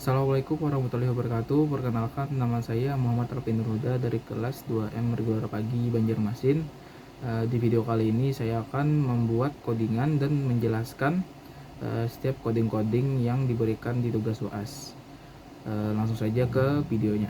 Assalamualaikum warahmatullahi wabarakatuh. Perkenalkan, nama saya Muhammad Alvin Huda dari kelas 2M Regular Pagi Banjarmasin. Di video kali ini saya akan membuat codingan dan menjelaskan setiap coding-coding yang diberikan di tugas UAS. Langsung saja ke videonya.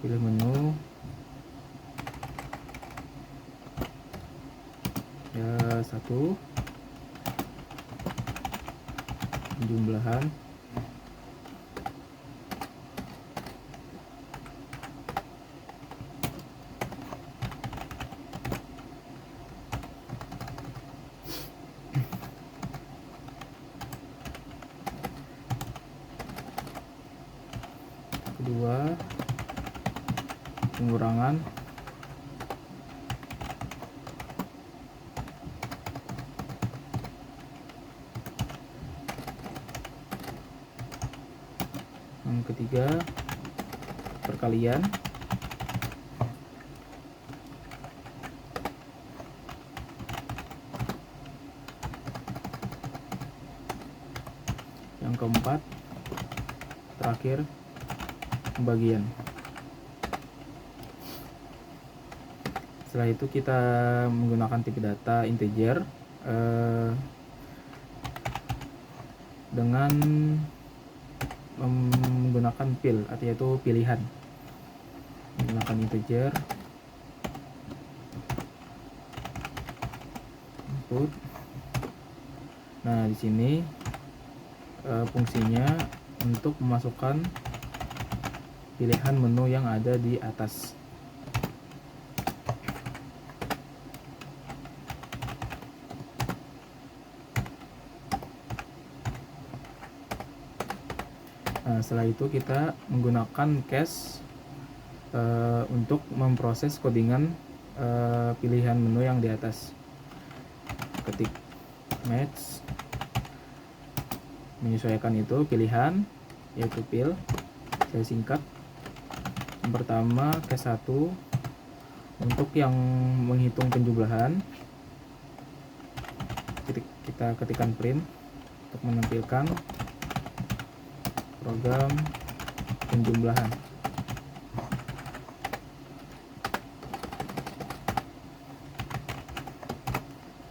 Pilih menu, ya, satu, penjumlahan, kedua, pengurangan, yang ketiga, perkalian, yang keempat, terakhir, pembagian. Setelah itu kita menggunakan tipe data integer dengan menggunakan pil, artinya itu pilihan. Menggunakan integer input. Nah, di sini fungsinya untuk memasukkan pilihan menu yang ada di atas. Nah, setelah itu kita menggunakan cache untuk memproses codingan pilihan menu yang di atas. Ketik match, menyesuaikan itu pilihan, yaitu pil. Saya singkat. Yang pertama cache 1 untuk yang menghitung penjumlahan. Kita ketikkan print untuk menampilkan program penjumlahan.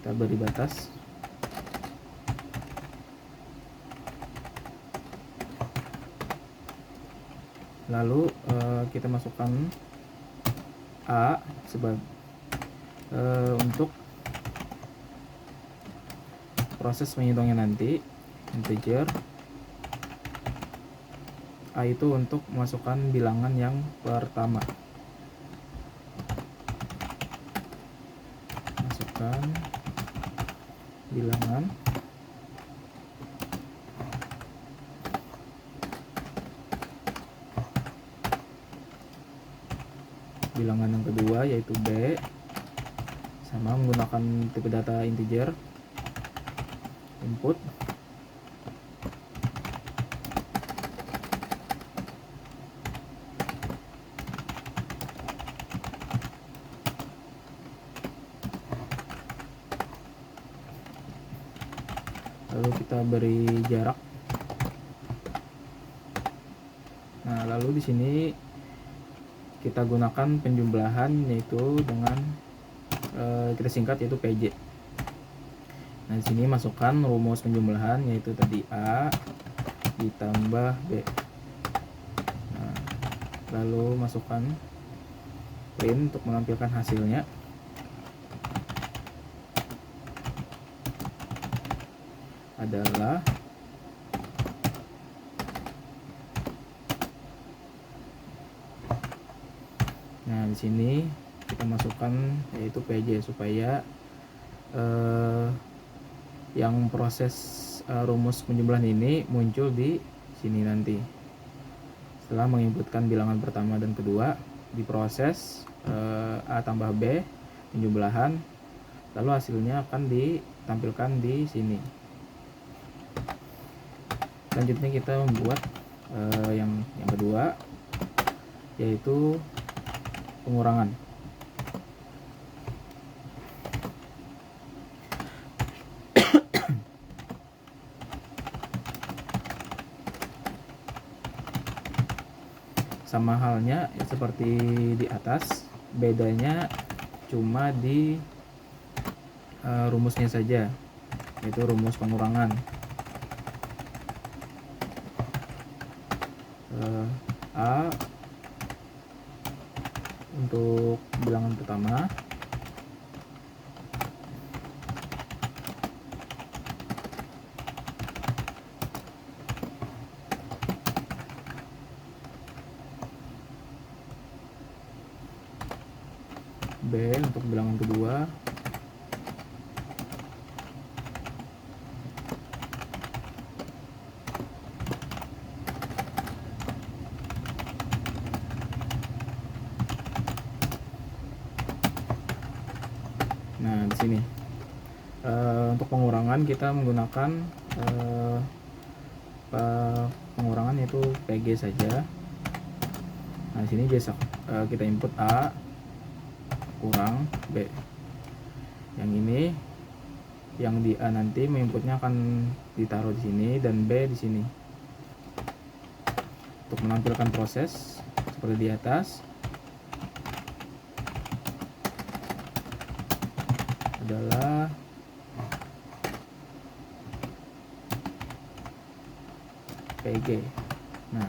Kita beri batas. Lalu kita masukkan A sebagai untuk proses menghitungnya nanti. Integer A itu untuk memasukkan bilangan yang pertama. Masukkan bilangan. Bilangan yang kedua yaitu B, sama menggunakan tipe data integer input. Lalu kita beri jarak. Nah, lalu di sini kita gunakan penjumlahan, yaitu dengan kita singkat yaitu PJ. Nah, di sini masukkan rumus penjumlahan, yaitu tadi A ditambah B. Nah, lalu masukkan print untuk menampilkan hasilnya. Adalah di sini kita masukkan yaitu PJ supaya yang proses rumus penjumlahan ini muncul di sini nanti. Setelah menginputkan bilangan pertama dan kedua, diproses A tambah B penjumlahan, lalu hasilnya akan ditampilkan di sini. Selanjutnya kita membuat yang kedua, yaitu pengurangan. Sama halnya seperti di atas, bedanya cuma di rumusnya saja, yaitu rumus pengurangan. A untuk bilangan pertama, B untuk bilangan kedua, nah di sini untuk pengurangan kita menggunakan pengurangan yaitu PG saja. Nah di sini biasa kita input A kurang B. Yang ini, yang di A nanti menginputnya akan ditaruh di sini dan B di sini. Untuk menampilkan proses seperti di atas adalah PG. Nah,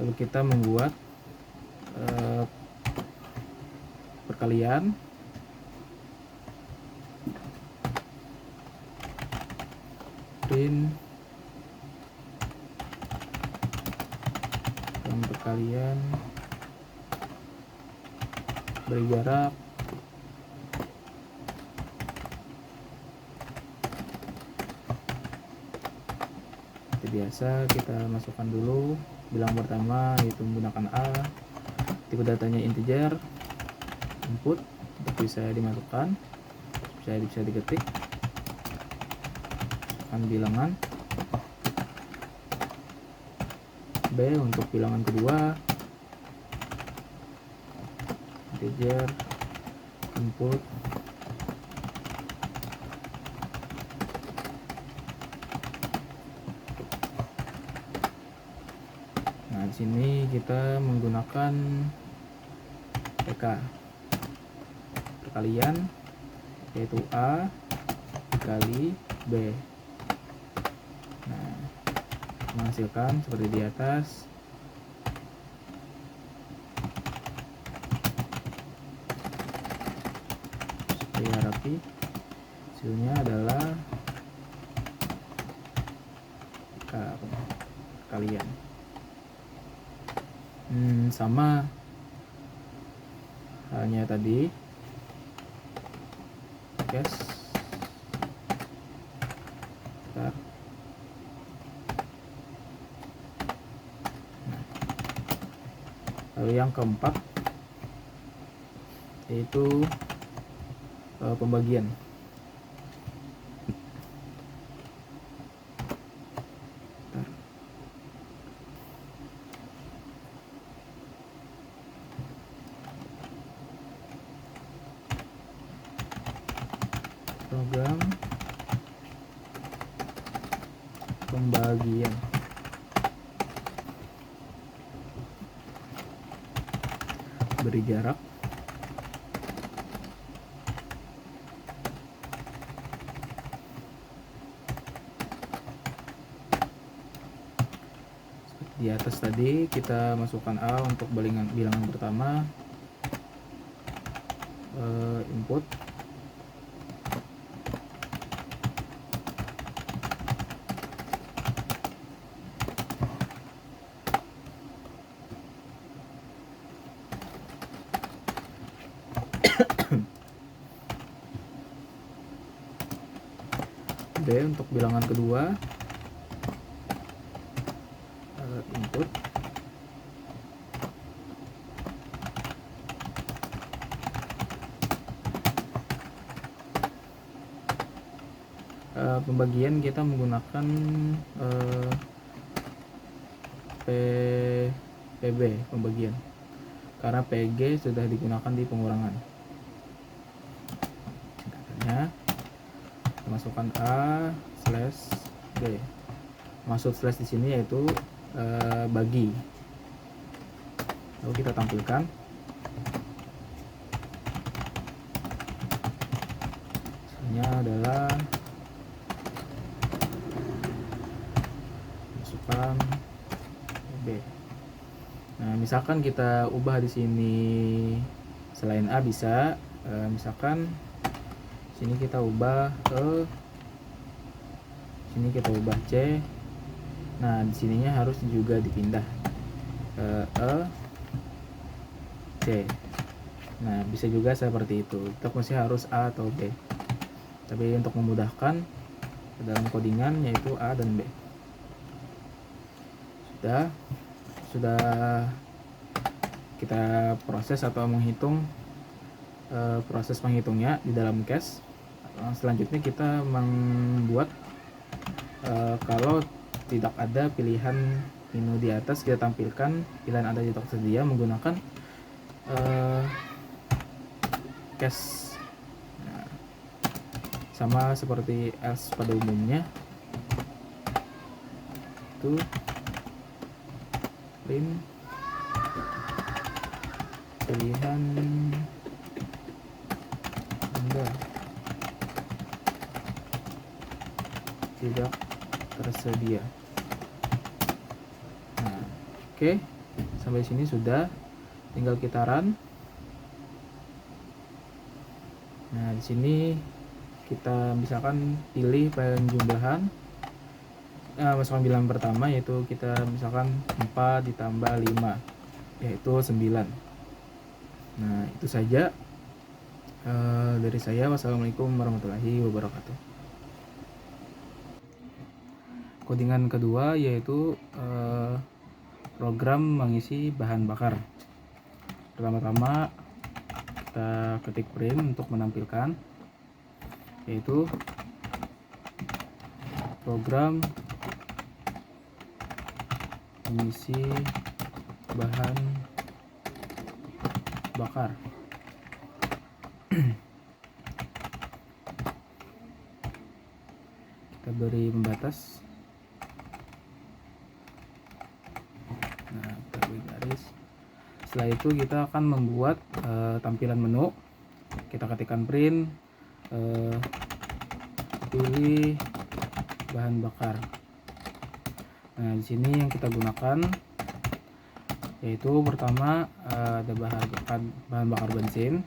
lalu kita membuat perkalian print dan perkalian beri jarak seperti biasa. Kita masukkan dulu bilangan pertama yaitu menggunakan A, tipe datanya integer, input untuk bisa dimasukkan, bisa diketik, masukkan bilangan. B untuk bilangan kedua, integer, input, nah di sini kita menggunakan PK perkalian yaitu A dikali B. Nah, menghasilkan seperti di atas. Supaya rapi, hasilnya adalah perkalian. Sama halnya tadi, guys. Bentar. Lalu yang keempat yaitu pembagian. Program pembagian. Beri jarak seperti di di atas tadi kita masukkan A untuk bilangan pertama, input. B untuk bilangan kedua, input. Pembagian kita menggunakan PB pembagian, karena PG sudah digunakan di pengurangan. Singkatannya masukkan A slash B. Maksud slash di sini yaitu bagi. Lalu kita tampilkan. Hasilnya adalah masukkan B. Nah, misalkan kita ubah di sini selain A bisa, misalkan sini kita ubah sini kita ubah C. Nah, di sininya harus juga dipindah C. Nah, bisa juga seperti itu. Tetap masih harus A atau B. Tapi untuk memudahkan dalam codingan yaitu A dan B. Sudah kita proses atau menghitung proses menghitungnya di dalam case. Selanjutnya kita membuat kalau tidak ada pilihan menu di atas, kita tampilkan pilihan ada di tersedia menggunakan case. Nah, sama seperti else pada umumnya, itu print pilihan Anda tidak tersedia. Nah, oke, sampai sini sudah, tinggal kita run. Nah, di sini kita misalkan pilih penjumlahan, masukkan bilangan pertama yaitu kita misalkan 4 ditambah 5 yaitu 9. Nah, itu saja dari saya. Wassalamualaikum warahmatullahi wabarakatuh. Codingan kedua yaitu program mengisi bahan bakar. Pertama-tama kita ketik print untuk menampilkan, yaitu program mengisi bahan bakar. Kita beri pembatas. Nah, kita beri garis. Setelah itu kita akan membuat tampilan menu. Kita ketikkan print, pilih bahan bakar. Nah, di sini yang kita gunakan yaitu pertama ada bahan bakar bensin.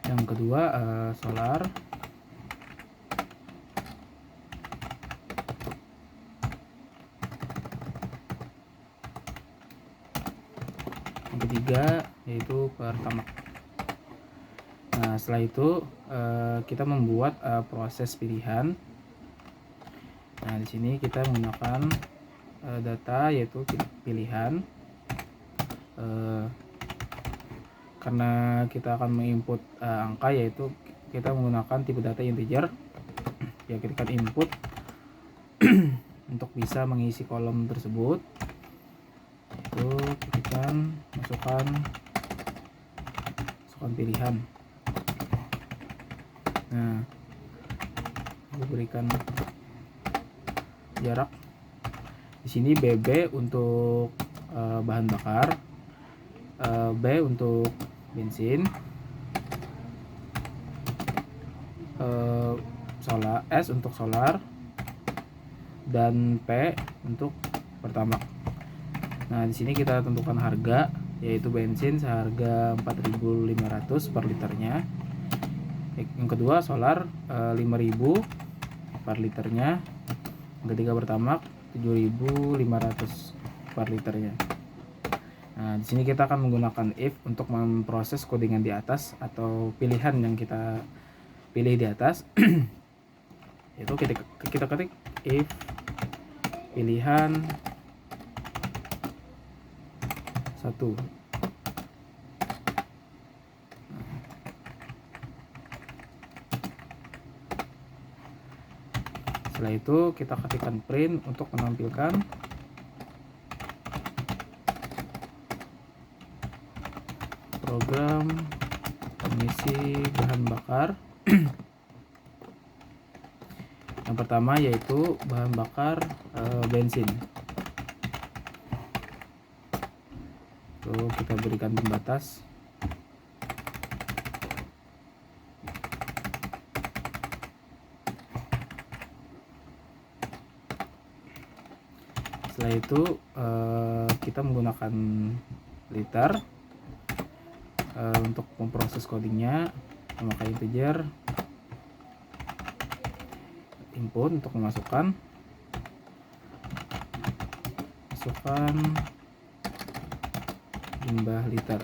Yang kedua solar. Yang ketiga yaitu pertamax. Nah, setelah itu kita membuat proses pilihan. Nah, di sini kita menggunakan data yaitu pilihan. Karena kita akan menginput angka, yaitu kita menggunakan tipe data integer. Ya, ketikkan input untuk bisa mengisi kolom tersebut. Itu ketikkan masukkan pilihan. Nah, kita berikan jarak. Di sini BB untuk bahan bakar, B untuk bensin, S untuk solar, dan P untuk Pertamax. Nah, di sini kita tentukan harga, yaitu bensin seharga 4.500 per liternya. Yang kedua solar 5.000 per liternya. Yang ketiga Pertamax 7.500 per liternya. Nah, di sini kita akan menggunakan if untuk memproses codingan di atas atau pilihan yang kita pilih di atas. Itu kita ketik if pilihan 1. Setelah itu kita ketikkan print untuk menampilkan program pengisi bahan bakar. Yang pertama yaitu bahan bakar bensin. Tuh, kita berikan pembatas. Setelah itu kita menggunakan liter untuk memproses codingnya, memakai integer input untuk masukkan jumlah liter.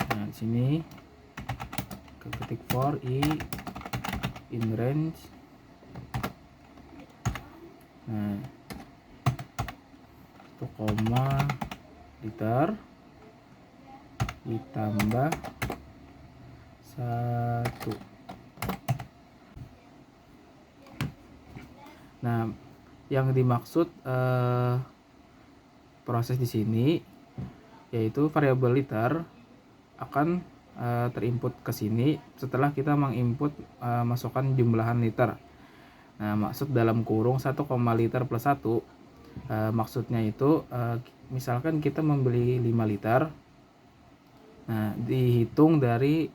Nah, di sini ketik for i in range. Nah, 1, liter ditambah 1. Nah, yang dimaksud proses di sini yaitu variabel liter akan terinput ke sini setelah kita menginput masukkan jumlahan liter. Nah, maksud dalam kurung 1, liter plus 1 maksudnya itu misalkan kita membeli 5 liter. Nah, dihitung dari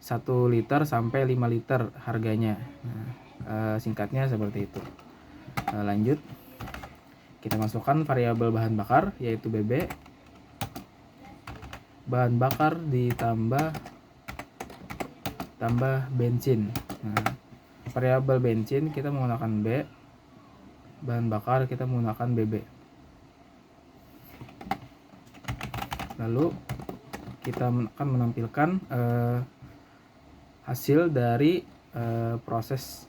1 liter sampai 5 liter harganya. Nah, singkatnya seperti itu. Lanjut, kita masukkan variabel bahan bakar yaitu BB. Bahan bakar ditambah bensin. Nah, variabel bensin kita menggunakan B, bahan bakar kita menggunakan BB. Lalu kita akan menampilkan hasil dari proses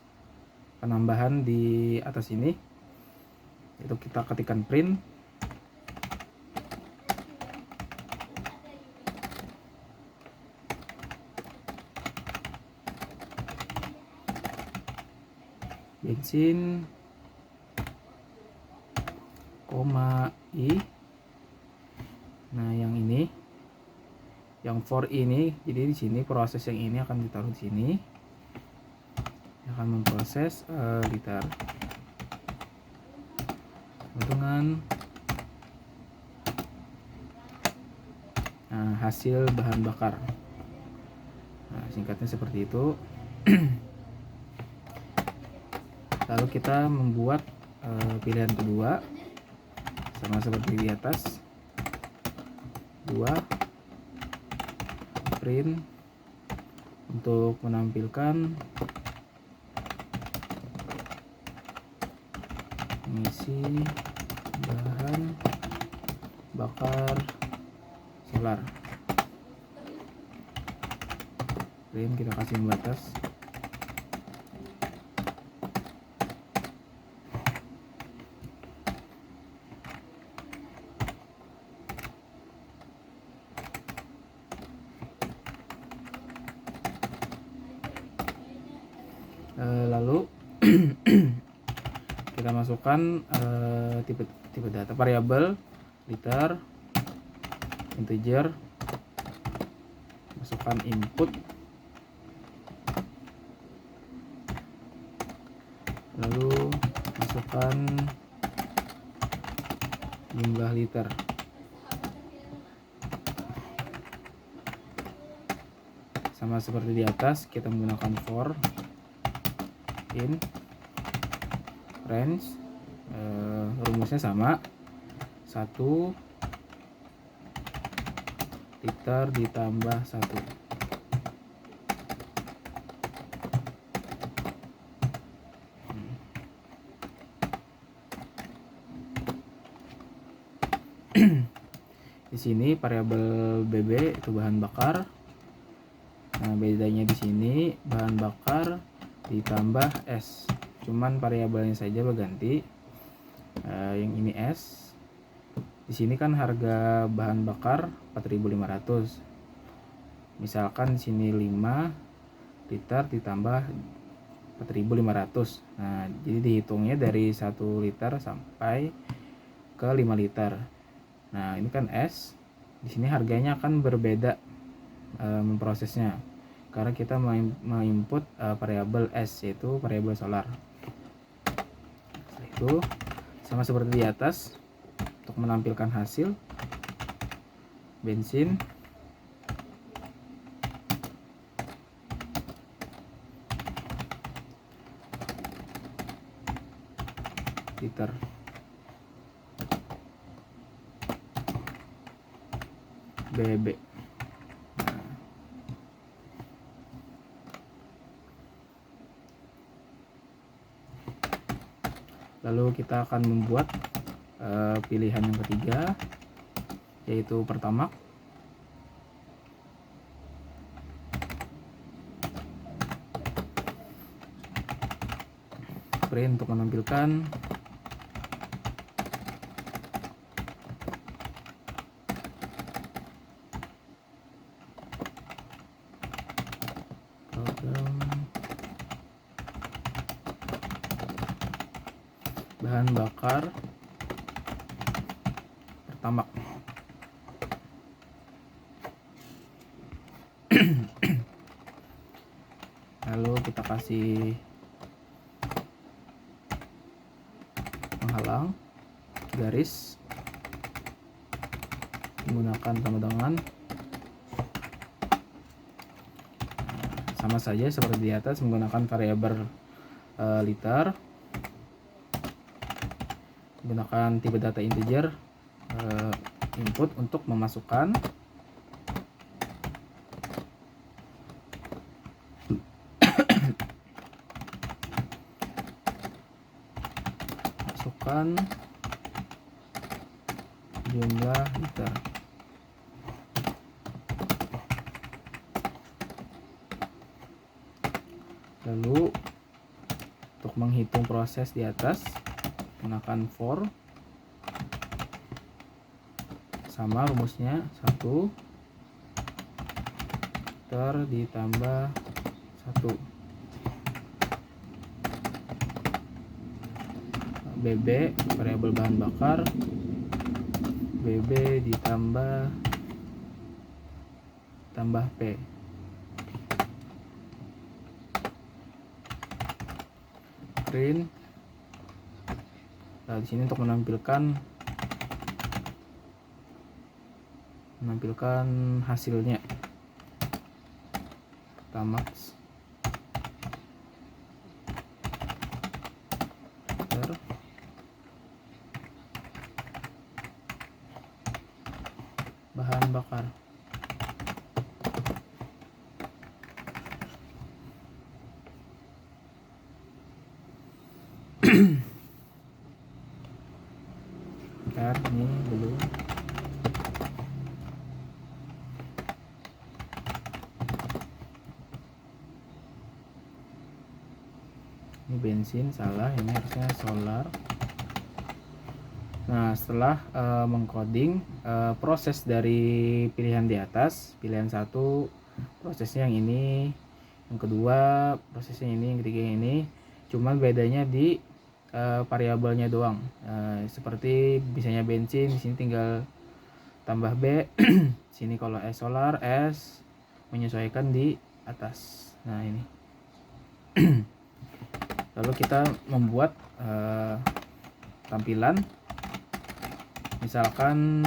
penambahan di atas ini. Itu kita ketikkan print. Bensin, i. Nah, yang ini, yang for ini, jadi di sini proses yang ini akan ditaruh di sini, akan memproses liter dengan hasil bahan bakar. Nah, singkatnya seperti itu. Lalu kita membuat pilihan kedua sama seperti di atas. 2 print untuk menampilkan mengisi bahan bakar solar. Print kita kasih pembatas. Lalu kita masukkan tipe data variabel liter, integer, masukkan input, lalu masukkan jumlah liter. Sama seperti di atas, kita menggunakan for in range. Rumusnya sama, 1 liter ditambah 1. Di sini variabel BB itu bahan bakar. Nah, bedanya di sini bahan bakar ditambah S. Cuman variabelnya saja berganti. Yang ini S. Di sini kan harga bahan bakar 4.500. Misalkan di sini 5 liter ditambah 4.500. Nah, jadi dihitungnya dari 1 liter sampai ke 5 liter. Nah, ini kan S. Di sini harganya akan berbeda memprosesnya, karena kita menginput variabel S, yaitu variabel solar. Setelah itu sama seperti di atas, untuk menampilkan hasil bensin liter. BB. Lalu kita akan membuat pilihan yang ketiga, yaitu Pertamax. Print untuk menampilkan program bahan bakar Pertamax. Lalu kita kasih penghalang garis menggunakan tanda tangan. Sama saja seperti di atas, menggunakan variabel liter, menggunakan tipe data integer input untuk memasukkan jumlah liter. Lalu untuk menghitung proses di atas, gunakan for, sama rumusnya 1 liter ditambah 1. BB variabel bahan bakar, BB ditambah P. Print. Nah, di sini untuk menampilkan hasilnya. Pertamax bahan bakar. Bentar, ini dulu. Ini bensin, salah, ini harusnya solar. Nah, setelah mengcoding proses dari pilihan di atas, pilihan 1 prosesnya yang ini, yang kedua prosesnya ini, yang ketiga yang ini, cuman bedanya di variabelnya doang. Seperti misalnya bensin, di sini tinggal tambah B, sini kalau S solar, S menyesuaikan di atas. Nah, ini. Lalu kita membuat tampilan. Misalkan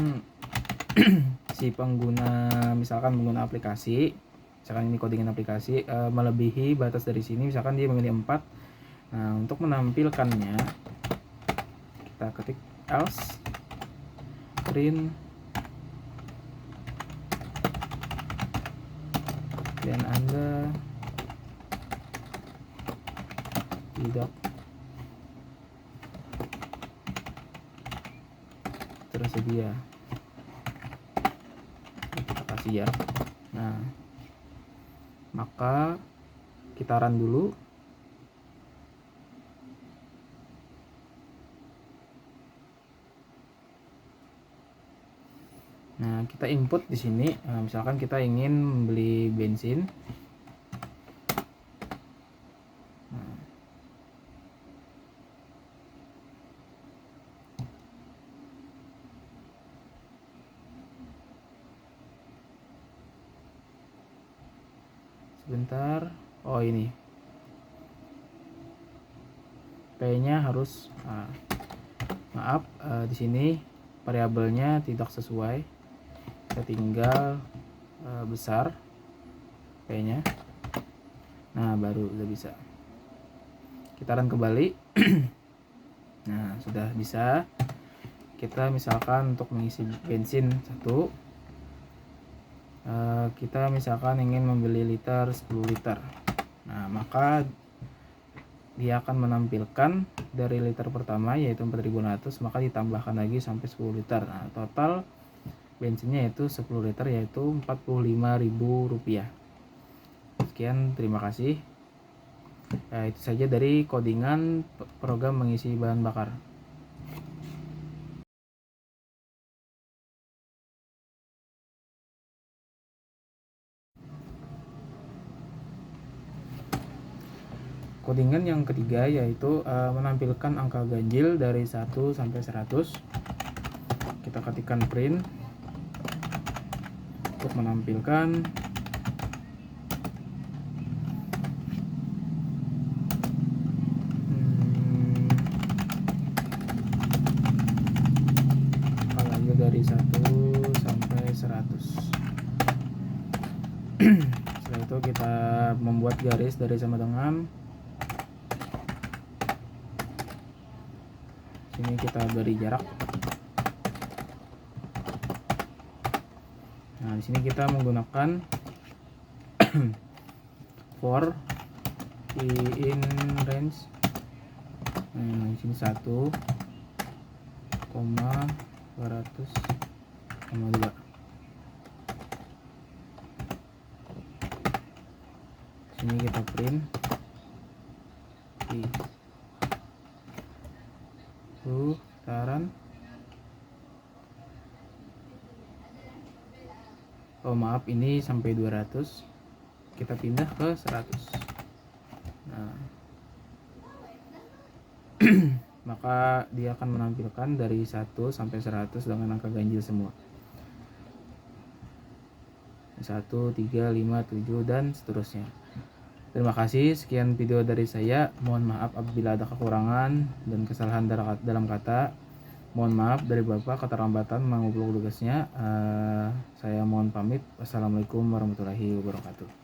si pengguna, misalkan pengguna aplikasi misalkan ini codingan aplikasi, melebihi batas dari sini, misalkan dia memilih 4. Nah, untuk menampilkannya kita ketik else print dan Anda tidak tersedia. Kita kasih ya. Nah, maka kita run dulu. Nah, kita input di sini, misalkan kita ingin membeli bensin. Nah, sebentar. Oh, ini P-nya harus maaf, di sini variabelnya tidak sesuai. Kita tinggal besar P-nya. Nah, baru udah bisa. Kita run kembali. Nah, sudah bisa. Kita misalkan untuk mengisi bensin 1, kita misalkan ingin membeli liter 10 liter. Nah, maka dia akan menampilkan dari liter pertama yaitu 4.600, maka ditambahkan lagi sampai 10 liter. Nah, total bensinnya yaitu 10 liter yaitu Rp45.000. Sekian, terima kasih. Itu saja dari codingan program mengisi bahan bakar. Codingan yang ketiga yaitu menampilkan angka ganjil dari 1 sampai 100. Kita ketikkan print untuk menampilkan angka ganjil dari 1 sampai 100. Setelah itu kita membuat garis dari sama dengan sini, kita beri jarak. Nah, di sini kita menggunakan for in range. Nah, di sini 1,200,2. Sini kita print di putaran. Oh, maaf, ini sampai 200. Kita pindah ke 100. Nah, maka dia akan menampilkan dari 1 sampai 100 dengan angka ganjil semua. 1, 3, 5, 7 dan seterusnya. Terima kasih, sekian video dari saya. Mohon maaf apabila ada kekurangan dan kesalahan dalam kata. Mohon maaf dari Bapak keterlambatan mengupload tugasnya. Saya mohon pamit. Wassalamualaikum warahmatullahi wabarakatuh.